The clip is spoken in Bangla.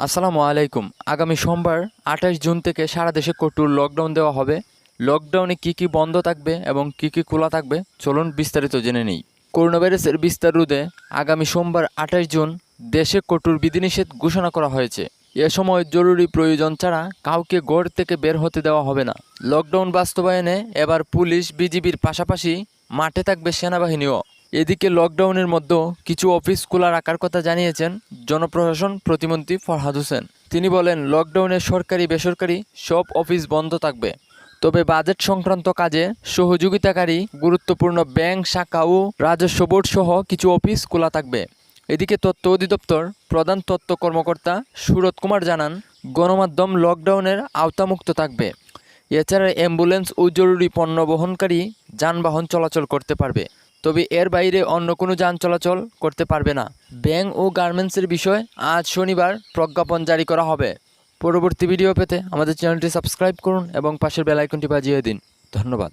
আসসালামু আলাইকুম। আগামী সোমবার ২৮ জুন থেকে সারা দেশে কঠোর লকডাউন দেওয়া হবে। লকডাউনে কি কি বন্ধ থাকবে এবং কি কি খোলা থাকবে চলুন বিস্তারিত জেনে নিই। করোনা ভাইরাসের বিস্তার রোধে আগামী সোমবার ২৮ জুন দেশে কঠোর বিধিনিষেধ ঘোষণা করা হয়েছে। এ সময় জরুরি প্রয়োজন ছাড়া কাউকে ঘর থেকে বের হতে দেওয়া হবে না। লকডাউন বাস্তবায়নে এবার পুলিশ বিজিবির পাশাপাশি মাঠে থাকবে সেনাবাহিনীও। এদিকে লকডাউনের মধ্যেও কিছু অফিস খোলা রাখার কথা জানিয়েছেন জনপ্রশাসন প্রতিমন্ত্রী ফরহাদ হোসেন। তিনি বলেন, লকডাউনে সরকারি বেসরকারি সব অফিস বন্ধ থাকবে, তবে বাজেট সংক্রান্ত কাজে সহযোগিতাকারী গুরুত্বপূর্ণ ব্যাংক শাখা ও রাজস্ব বোর্ড সহ কিছু অফিস খোলা থাকবে। এদিকে তথ্য অধিদপ্তর প্রধান তথ্য কর্মকর্তা সুরত কুমার জানান, গণমাধ্যম লকডাউনের আওতামুক্ত থাকবে। এছাড়া অ্যাম্বুলেন্স ও জরুরি পণ্য বহনকারী যানবাহন চলাচল করতে পারবে, তবে এর বাইরে অন্য কোনো যান চলাচল করতে পারবে না। ব্যাংক ও গার্মেন্টসের বিষয়ে আজ শনিবার প্রজ্ঞাপন জারি করা হবে। পরবর্তী ভিডিও পেতে আমাদের চ্যানেলটি সাবস্ক্রাইব করুন এবং পাশের বেল আইকনটি বাজিয়ে দিন। ধন্যবাদ।